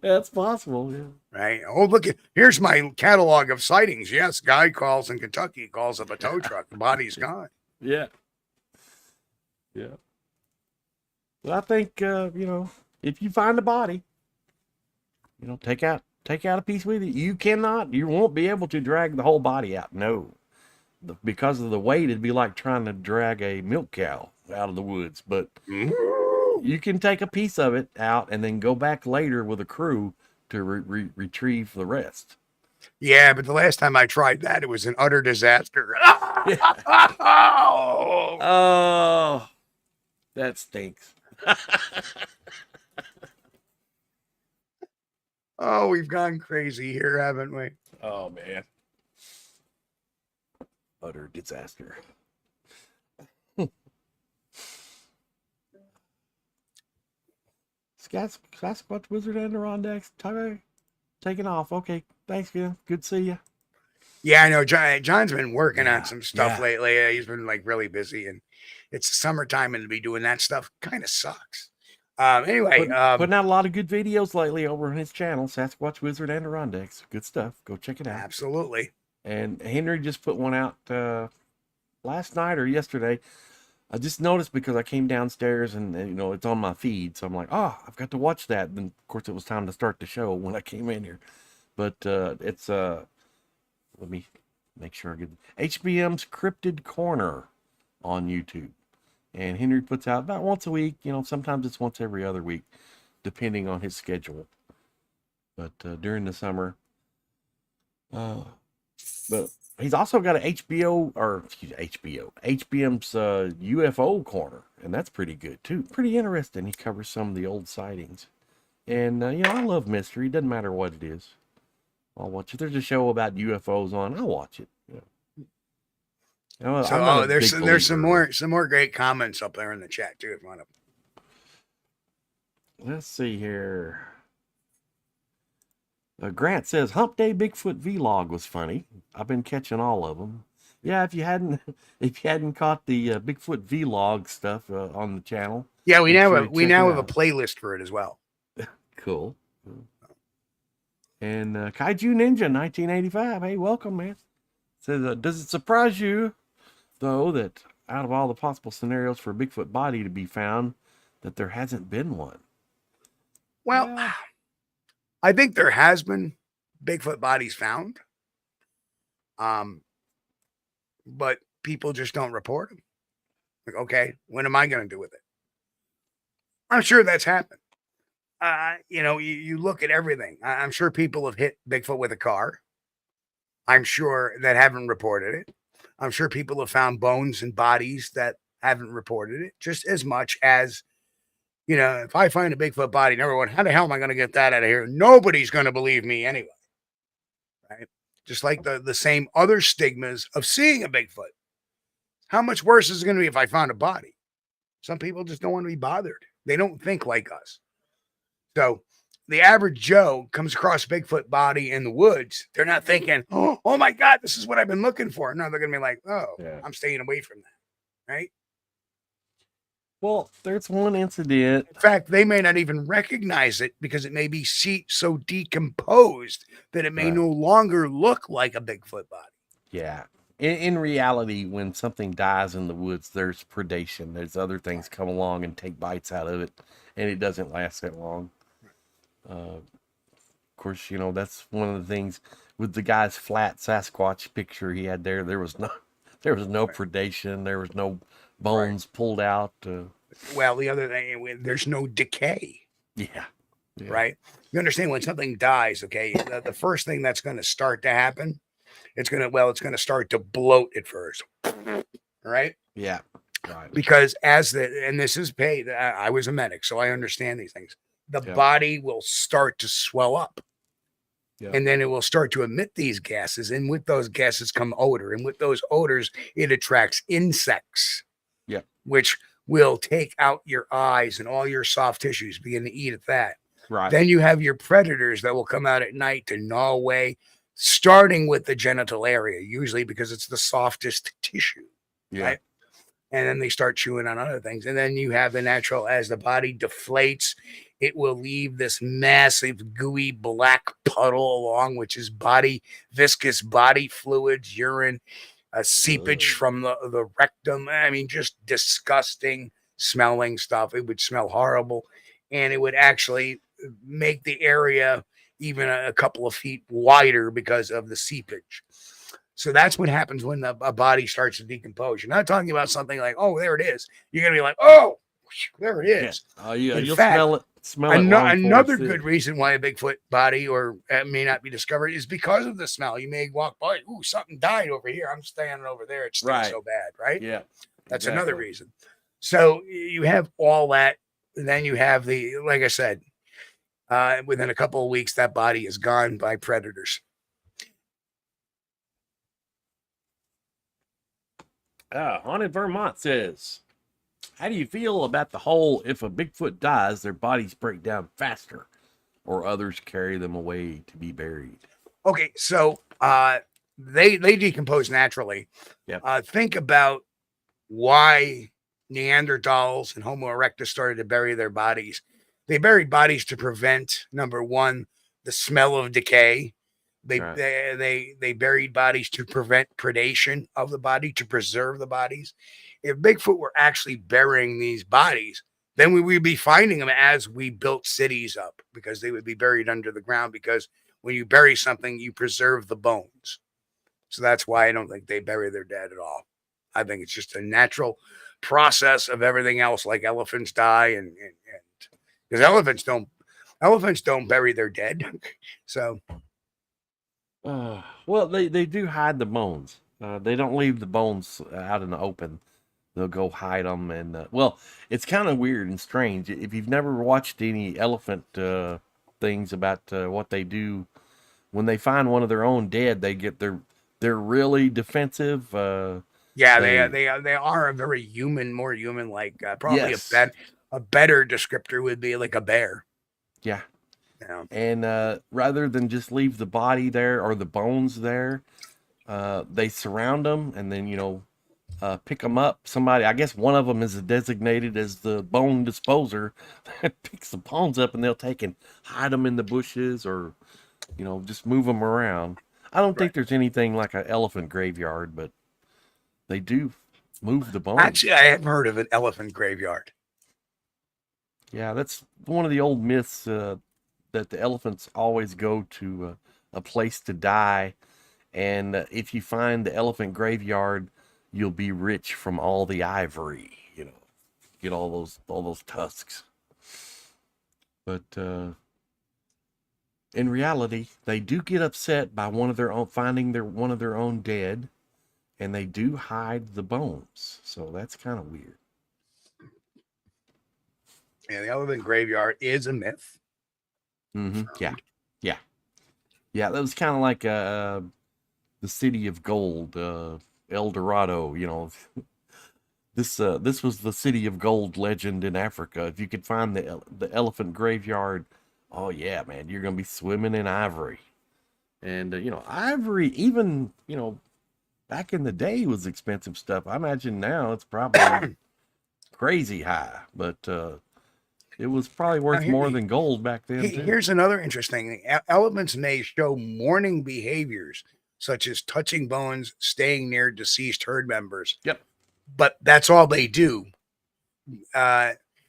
That's possible. Yeah. Right. Oh, here's my catalog of sightings. Yes. Guy calls in Kentucky, calls up a tow truck. The body's gone. Yeah. Yeah. Well, I think, if you find a body, take out a piece with you. You won't be able to drag the whole body out. No. Because of the weight, it'd be like trying to drag a milk cow out of the woods. But you can take a piece of it out and then go back later with a crew to retrieve the rest. Yeah, but the last time I tried that, it was an utter disaster. Oh, that stinks. Oh, we've gone crazy here, haven't we? Oh, man. Utter disaster. Sasquatch Wizard Adirondacks taking off. Okay, thanks, man. Good to see you. Yeah, I know. John's been working on some stuff lately. He's been really busy, and it's summertime, and to be doing that stuff kind of sucks. Anyway, putting out a lot of good videos lately over on his channel, Sasquatch Wizard Adirondacks. Good stuff. Go check it out. Absolutely. And Henry just put one out last night or yesterday. I just noticed because I came downstairs and it's on my feed. So I'm like, I've got to watch that. Then, of course, it was time to start the show when I came in here. But it's, let me make sure I get HBM's Cryptid Corner on YouTube. And Henry puts out about once a week. Sometimes it's once every other week, depending on his schedule. But during the summer, but he's also got an HBM's UFO corner, and that's pretty good too. Pretty interesting. He covers some of the old sightings, and I love mystery. Doesn't matter what it is, I'll watch it. There's a show about UFOs on, I'll watch it. So there's some more great comments up there in the chat too if you want to. Let's see here. Grant says Hump Day Bigfoot vlog was funny. I've been catching all of them. Yeah, if you hadn't caught the Bigfoot vlog stuff on the channel. Yeah, we now have a playlist for it as well. Cool. And Kaiju Ninja 1985. Hey, welcome, man. Says, does it surprise you though that out of all the possible scenarios for a Bigfoot body to be found, that there hasn't been one? Well. Yeah. I think there has been Bigfoot bodies found. But people just don't report them. Like, okay, what am I going to do with it? I'm sure that's happened. You look at everything. I'm sure people have hit Bigfoot with a car. I'm sure that haven't reported it. I'm sure people have found bones and bodies that haven't reported it, just as much as, if I find a Bigfoot body, number one, how the hell am I going to get that out of here? Nobody's going to believe me anyway. Right? Just like the same other stigmas of seeing a Bigfoot. How much worse is it going to be if I found a body? Some people just don't want to be bothered. They don't think like us. So the average Joe comes across a Bigfoot body in the woods. They're not thinking, oh my God, this is what I've been looking for. No, they're going to be like, I'm staying away from that. Right? Well, there's one incident. In fact, they may not even recognize it because it may be so decomposed that it may no longer look like a Bigfoot body. Yeah. In reality, when something dies in the woods, there's predation. There's other things come along and take bites out of it, and it doesn't last that long. Of course, that's one of the things with the guy's flat Sasquatch picture he had there. There was no predation. There was no bones pulled out. Well, the other thing, there's no decay. Yeah. Right. You understand when something dies, okay, the first thing that's going to start to happen, it's going to start to bloat at first. Right. Yeah. Right. Because and this is paid. I was a medic, so I understand these things. The body will start to swell up. Yeah. And then it will start to emit these gases. And with those gases come odor. And with those odors, it attracts insects. Yeah. Which will take out your eyes and all your soft tissues, begin to eat at that. Right. Then you have your predators that will come out at night to gnaw away, starting with the genital area, usually because it's the softest tissue. Yeah. Right? And then they start chewing on other things. And then you have the natural, as the body deflates, it will leave this massive gooey black puddle along, which is viscous body fluids, urine, seepage from the rectum. I mean, just disgusting smelling stuff. It would smell horrible. And it would actually make the area even a couple of feet wider because of the seepage. So that's what happens when a body starts to decompose. You're not talking about something like, oh, there it is. You're going to be like, oh, there it is. Yeah. Oh, yeah. You'll fact, smell it. Another good reason why a Bigfoot body may not be discovered is because of the smell. You may walk by, ooh, something died over here. I'm standing over there. It stinks so bad, right? Yeah. That's another reason. So you have all that. And then you have like I said, within a couple of weeks, that body is gone by predators. Haunted Vermont says, how do you feel about the whole, if a Bigfoot dies, their bodies break down faster or others carry them away to be buried? Okay, so they decompose naturally. Yep. Think about why Neanderthals and Homo erectus started to bury their bodies. They buried bodies to prevent, number one, the smell of decay. They buried bodies to prevent predation of the body, to preserve the bodies. If Bigfoot were actually burying these bodies, then we would be finding them as we built cities up, because they would be buried under the ground, because when you bury something, you preserve the bones. So that's why I don't think they bury their dead at all. I think it's just a natural process of everything else, like elephants die, and because elephants don't bury their dead. So well, they do hide the bones. They don't leave the bones out in the open. They'll go hide them. And it's kind of weird and strange. If you've never watched any elephant things about what they do when they find one of their own dead, they're really defensive. They are a very human, more human like. Probably a better descriptor would be like a bear. Yeah. And rather than just leave the body there or the bones there, they surround them and then, pick them up. Somebody, I guess one of them is designated as the bone disposer, picks the bones up and they'll take and hide them in the bushes or, just move them around. I don't think there's anything like an elephant graveyard, but they do move the bones. Actually, I have heard of an elephant graveyard. Yeah, that's one of the old myths, that the elephants always go to a place to die. And if you find the elephant graveyard, you'll be rich from all the ivory, get all those tusks. But in reality, they do get upset by one of their own finding one of their own dead, and they do hide the bones. So that's kind of weird. Yeah, the elephant graveyard is a myth. Mm-hmm. Yeah. That was kind of like the city of gold, El Dorado. This was the city of gold legend in Africa. If you could find the elephant graveyard, oh yeah, man, you're gonna be swimming in ivory. And ivory, even back in the day, was expensive stuff. I imagine now it's probably crazy high, but it was probably worth more than gold back then. Here's another interesting thing: elephants may show mourning behaviors such as touching bones, staying near deceased herd members. Yep. But that's all they do.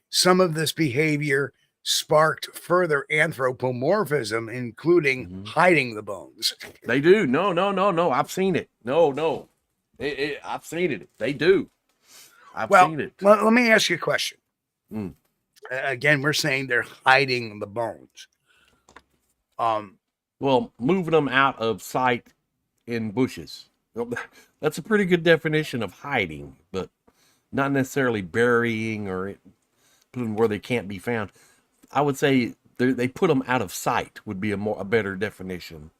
Some of this behavior sparked further anthropomorphism, including hiding the bones. They do. No. I've seen it. No. I've seen it. They do. I've seen it. Well, let me ask you a question. Again, we're saying they're hiding the bones. Well, moving them out of sight in bushes. That's a pretty good definition of hiding, but not necessarily burying or putting them where they can't be found. I would say they put them out of sight would be a better definition.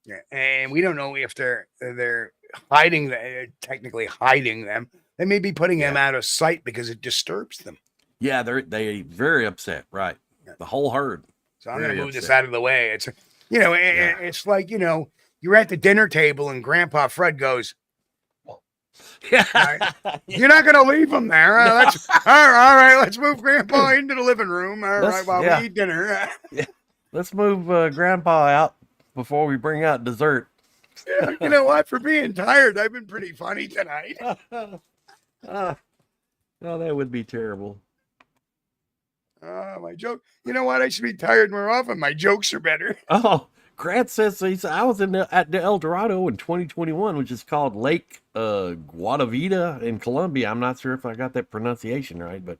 Yeah, and we don't know if they're hiding, technically hiding them. They may be putting them out of sight because it disturbs them. Yeah, they very upset, right? Yeah. The whole herd. So I'm going to move this out of the way. It's it's like you're at the dinner table and Grandpa Fred goes, "Yeah, right? You're not going to leave him there. All right. Let's move Grandpa into the living room. All right, while we eat dinner. Let's move Grandpa out before we bring out dessert." Yeah, you know what? For being tired, I've been pretty funny tonight. Oh, that would be terrible. My joke. You know what? I should be tired more often. My jokes are better. Oh, Grant says I was at the El Dorado in 2021, which is called Lake Guatavita in Colombia. I'm not sure if I got that pronunciation right, but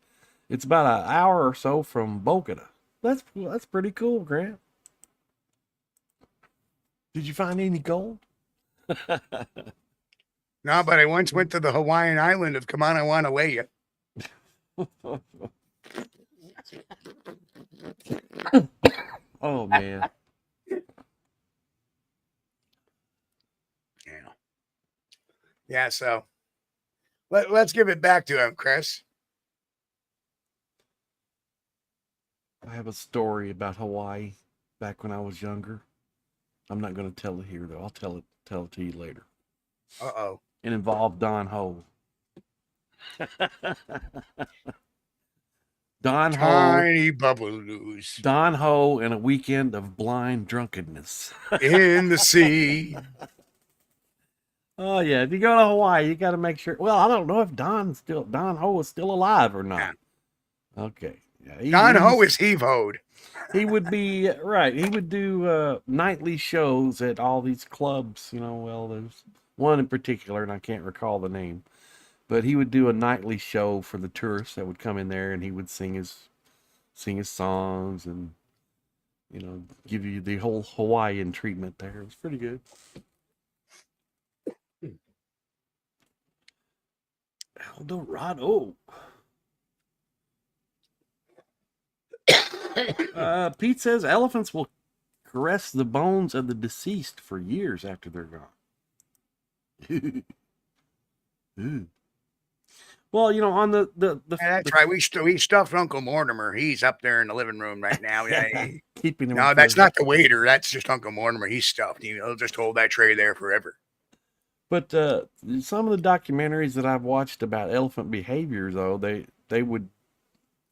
it's about an hour or so from Bogota. That's pretty cool, Grant. Did you find any gold? No, but I once went to the Hawaiian island of Kamanawanawea. Oh, man. Yeah, so let's give it back to him, Chris. I have a story about Hawaii back when I was younger. I'm not going to tell it here, though. I'll tell it to you later. Uh-oh. It involved Don Ho. Tiny bubbles. Don Ho and a weekend of blind drunkenness. In the sea. Oh, yeah. If you go to Hawaii, you got to make sure. Well, I don't know if Don Ho is still alive or not. Yeah. Okay. Yeah, Don Ho is heave-hoed. He would be, right. He would do nightly shows at all these clubs. Well, there's one in particular, and I can't recall the name. But he would do a nightly show for the tourists that would come in there, and he would sing his songs and, give you the whole Hawaiian treatment there. It was pretty good. El Dorado. Pete says elephants will caress the bones of the deceased for years after they're gone. Well, on the that's right. We stuffed Uncle Mortimer. He's up there in the living room right now. Keeping him. No, that's not the waiter. That's just Uncle Mortimer. He's stuffed. He'll just hold that tray there forever. But some of the documentaries that I've watched about elephant behavior, though, they would,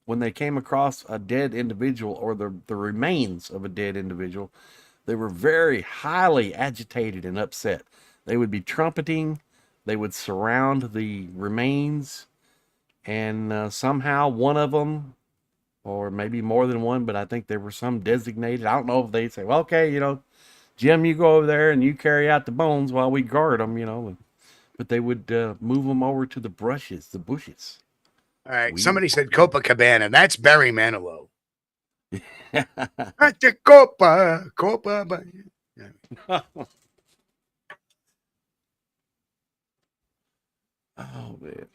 when they came across a dead individual or the remains of a dead individual, they were very highly agitated and upset. They would be trumpeting. They would surround the remains, and somehow one of them, or maybe more than one, but I think there were some designated. I don't know if they say, well, okay, Jim, you go over there and you carry out the bones while we guard them, you know. But they would move them over to the bushes. All right. Weird. Somebody said Copacabana. That's Barry Manilow. At the Copa. Yeah. Oh man.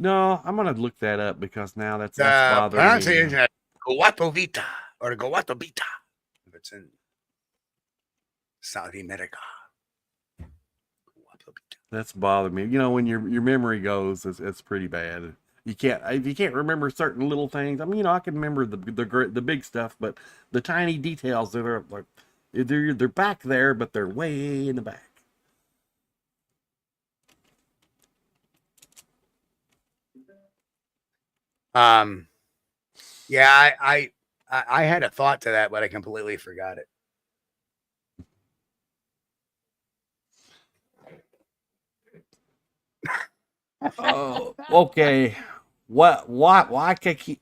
No, I'm gonna look that up because now that's bothering me. Pronunciation Guato Vita or Guato Vita. If it's in South America. That's bothered me. You know, when your memory goes, it's pretty bad. If you can't remember certain little things. I mean, you know, I can remember the big stuff, but the tiny details that are like they're back there, but they're way in the back. Yeah, I had a thought to that, but I completely forgot it. Oh, okay. Waikiki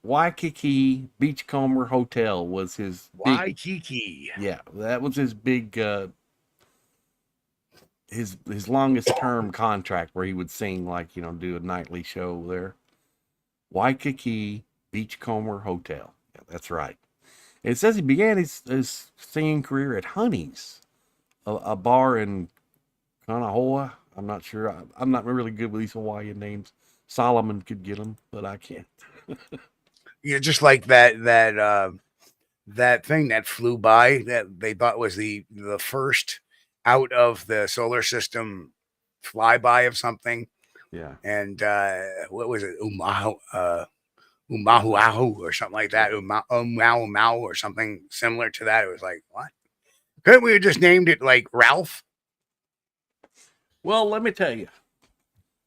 Beachcomber Hotel was his Waikiki. Yeah, that was his big his longest term contract where he would sing, like, you know, do a nightly show there. Waikiki Beachcomber Hotel. Yeah, that's right. It says he began his singing career at Honey's, a bar in Kanahoa. I'm not sure. I'm not really good with these Hawaiian names. Solomon could get them, but I can't. Yeah, just like that thing that flew by that they thought was the first out of the solar system flyby of something. Yeah. And what was it? Umahuahu or something like that. Umau or something similar to that. It was like, what? Couldn't we have just named it like Ralph? Well, let me tell you,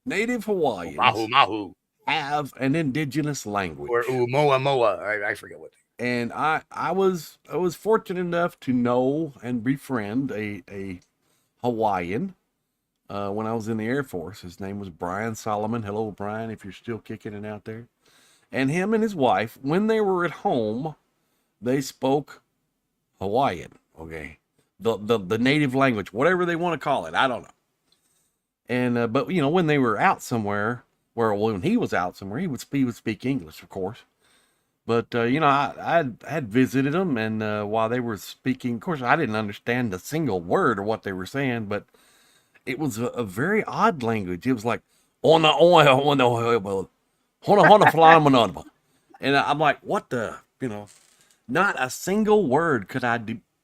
Native Hawaiians have an indigenous language, or Moa. I forget what. And I was fortunate enough to know and befriend a Hawaiian when I was in the Air Force. His name was Brian Solomon. Hello, Brian, if you're still kicking it out there. And him and his wife, when they were at home, they spoke Hawaiian. Okay, the native language, whatever they want to call it, I don't know. And but you know, when they were out somewhere, when he was out somewhere, he would speak English, of course. But you know, I had visited them, and while they were speaking, of course, I didn't understand a single word of what they were saying, but it was a very odd language. It was like and I'm like, what the, you know, not a single word could I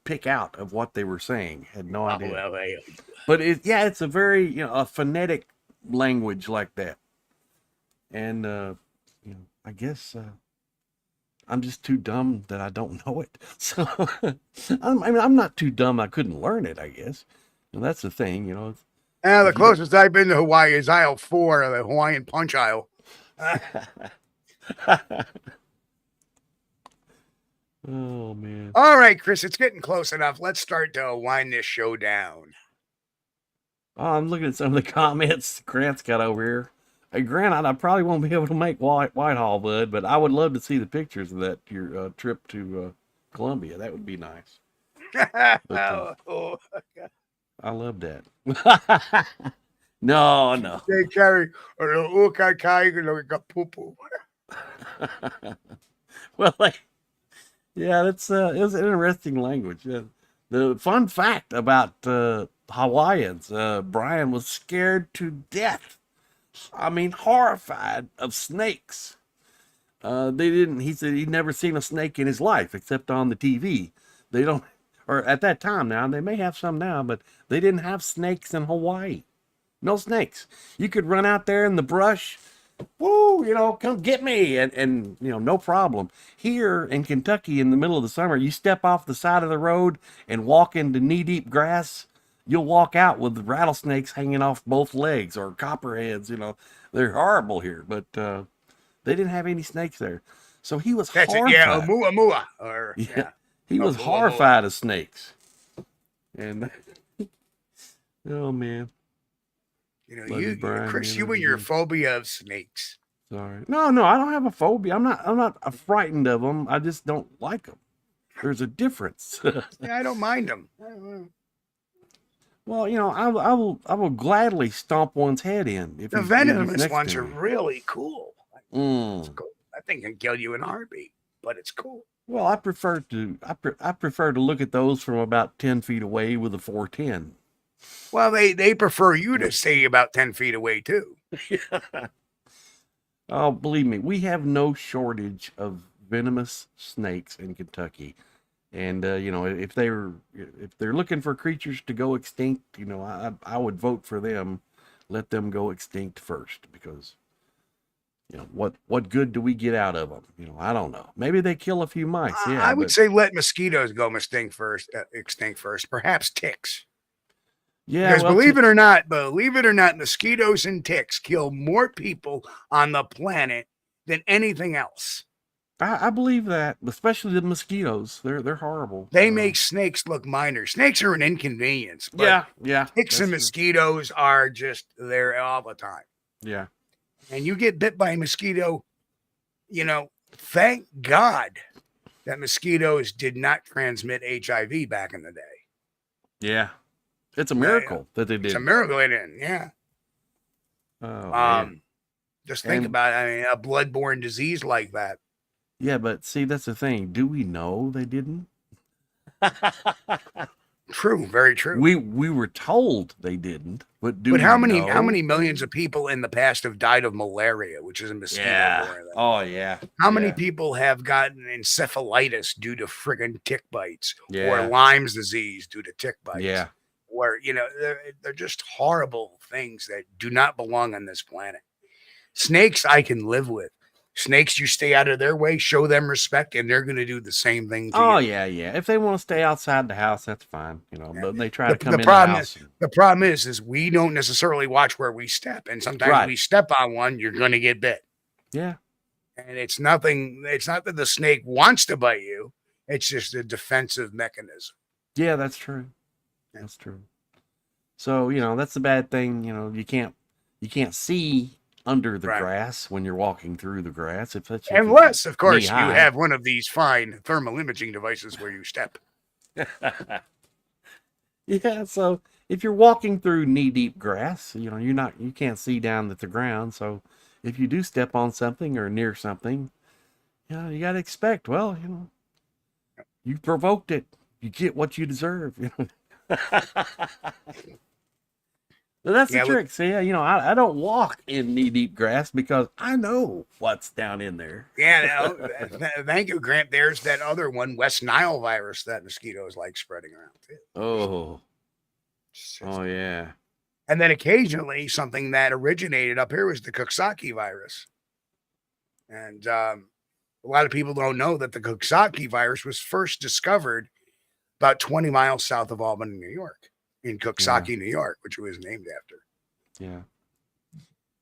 pick out of what they were saying. Had no idea. But it's a very, you know, a phonetic language like that. And you know, I guess I'm just too dumb that I don't know it. So I'm not too dumb I couldn't learn it, I guess. And that's the thing, you know. The closest I've been to Hawaii is aisle 4, the Hawaiian punch aisle. Oh man. All right, Chris, it's getting close enough. Let's start to wind this show down. Oh, I'm looking at some of the comments Grant's got over here. Hey, Grant, I probably won't be able to make Whitehall, bud, but I would love to see the pictures of that your trip to Columbia. That would be nice. But, I love that. No. They carry Well, yeah, it was an interesting language. The fun fact about Hawaiians, Brian was scared to death. I mean, horrified of snakes. He said he'd never seen a snake in his life except on the TV. They don't, or at that time now, they may have some now, but they didn't have snakes in Hawaii. No snakes. You could run out there in the brush, woo, you know, come get me, and you know, no problem. Here in Kentucky in the middle of the summer, you step off the side of the road and walk into knee-deep grass, you'll walk out with rattlesnakes hanging off both legs or copperheads, you know. They're horrible here, but they didn't have any snakes there. So he was horrified. Yeah, mua. Or, yeah. He was horrified of snakes. And, oh, man. You know, Chris, you and your phobia of snakes. Sorry. No, I don't have a phobia. I'm not frightened of them. I just don't like them. There's a difference. Yeah, I don't mind them. Well, you know, I will gladly stomp one's head in. If The he's venomous next ones to are me. really cool. It's Mm. cool. That thing can kill you in a heartbeat, but it's cool. Well, I prefer to look at those from about 10 feet away with a 410. Well, they prefer you to stay about 10 feet away too. Oh, believe me, we have no shortage of venomous snakes in Kentucky. And you know, if they're looking for creatures to go extinct, you know, I would vote for them. Let them go extinct first, because you know what good do we get out of them? You know, I don't know. Maybe they kill a few mice. Yeah, I would say let mosquitoes go extinct first. Perhaps ticks. Yeah, Because well, believe it or not, mosquitoes and ticks kill more people on the planet than anything else. I believe that, especially the mosquitoes. They're horrible. They make snakes look minor. Snakes are an inconvenience. But yeah. ticks and mosquitoes are just there all the time. Yeah. And you get bit by a mosquito, you know, thank God that mosquitoes did not transmit HIV back in the day. Yeah. It's a miracle that they did. It's a miracle they didn't, yeah. Oh, man. Just think about it. I mean, a bloodborne disease like that. Yeah, but see, that's the thing. Do we know they didn't? True, very true. We were told they didn't, but how know? many millions of people in the past have died of malaria, which is a mosquito? Yeah. Oh yeah. How many people have gotten encephalitis due to friggin' tick bites, Yeah. or Lyme's disease due to tick bites? Yeah. Or you know, they're just horrible things that do not belong on this planet. Snakes, I can live with. Snakes, you stay out of their way, show them respect, and they're going to do the same thing to you. Oh, yeah. If they want to stay outside the house, that's fine. You know, but they try to come in the house. The problem is we don't necessarily watch where we step. And sometimes we step on one, you're going to get bit. Yeah. And it's not that the snake wants to bite you. It's just a defensive mechanism. Yeah, that's true. That's true. So, you know, that's the bad thing. You know, you can't see under the grass when you're walking through the grass. Unless, of course, you have one of these fine thermal imaging devices where you step. Yeah, so if you're walking through knee-deep grass, you know, you can't see down at the ground. So if you do step on something or near something, you know, you got to expect, well, you know, you provoked it. You get what you deserve. You know? But that's the trick. See, you know, I don't walk in knee-deep grass because I know what's down in there. Yeah, no, thank you, Grant. There's that other one, West Nile virus, that mosquitoes like spreading around too. Oh, yeah. And then occasionally something that originated up here was the Coxsackie virus. And a lot of people don't know that the Coxsackie virus was first discovered about 20 miles south of Albany, New York. In Coxsackie, New York, which it was named after. Yeah.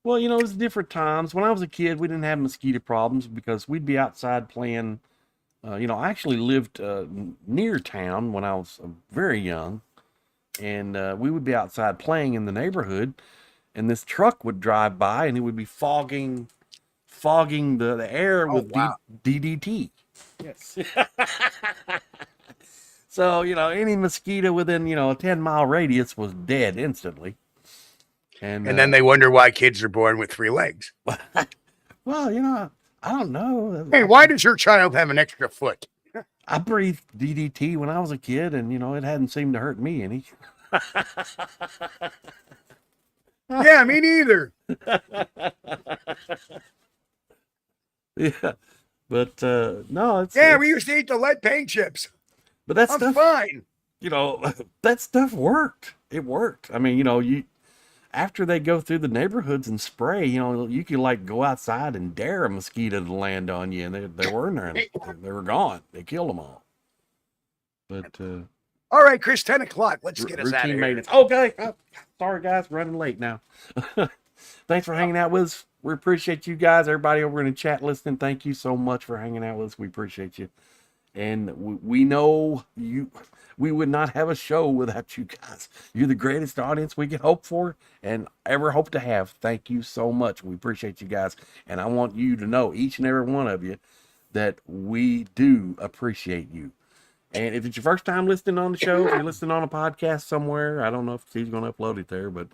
Well, you know, it was different times. When I was a kid, we didn't have mosquito problems because we'd be outside playing. You know, I actually lived near town when I was very young. And we would be outside playing in the neighborhood. And this truck would drive by and it would be fogging the air with DDT. Yes. So, you know, any mosquito within, you know, a 10-mile radius was dead instantly. And then they wonder why kids are born with 3 legs. Well, you know, I don't know. Hey, why does your child have an extra foot? I breathed DDT when I was a kid, and, you know, it hadn't seemed to hurt me any. Yeah, me neither. Yeah, but no, it's... Yeah, we used to eat the lead paint chips. But that stuff, fine. You know, that stuff worked. It worked. I mean, you know, after they go through the neighborhoods and spray, you know, you could like go outside and dare a mosquito to land on you, and they weren't there. They were gone. They killed them all. But all right, Chris, 10 o'clock. Let's get us out of here. Maintenance. Okay. Sorry, guys, running late now. Thanks for hanging out with us. We appreciate you guys. Everybody over in the chat listening, thank you so much for hanging out with us. We appreciate you. And we know we would not have a show without you guys. You're the greatest audience we could hope for and ever hope to have. Thank you so much. We appreciate you guys. And I want you to know, each and every one of you, that we do appreciate you. And if it's your first time listening on the show, if you're listening on a podcast somewhere, I don't know if he's going to upload it there, but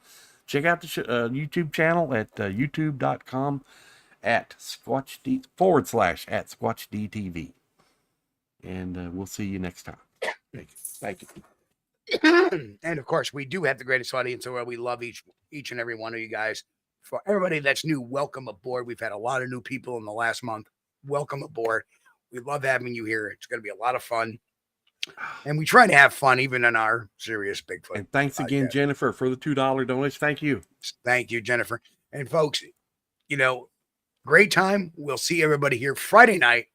check out the YouTube channel at youtube.com at Squatch-D / at Squatch-D TV. And we'll see you next time. Thank you. And of course, we do have the greatest audience, so we love each and every one of you guys. For everybody that's new, welcome aboard. We've had a lot of new people in the last month. Welcome aboard. We love having you here. It's going to be a lot of fun. And we try to have fun even in our serious Bigfoot. And thanks again, Jennifer, for the $2 donation. Thank you. Thank you, Jennifer. And folks, great time. We'll see everybody here Friday night,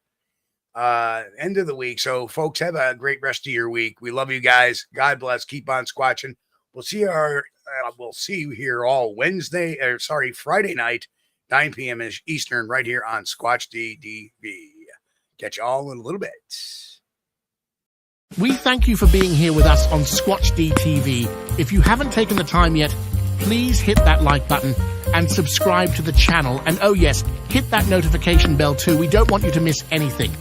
end of the week. So folks, have a great rest of your week. We love you guys. God bless. Keep on squatching. We'll see you here all Friday night, 9 p.m. Eastern, right here on Squatch-D TV. Catch you all in a little bit. We thank you for being here with us on Squatch-D TV. If you haven't taken the time yet, please hit that like button and subscribe to the channel. And oh yes, hit that notification bell too. We don't want you to miss anything.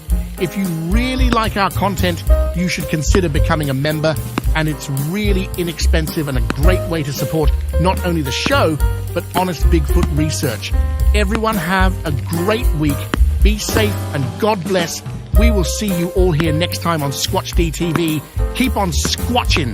If you really like our content, you should consider becoming a member. And it's really inexpensive and a great way to support not only the show, but honest Bigfoot research. Everyone have a great week. Be safe and God bless. We will see you all here next time on Squatch-D TV. Keep on squatching.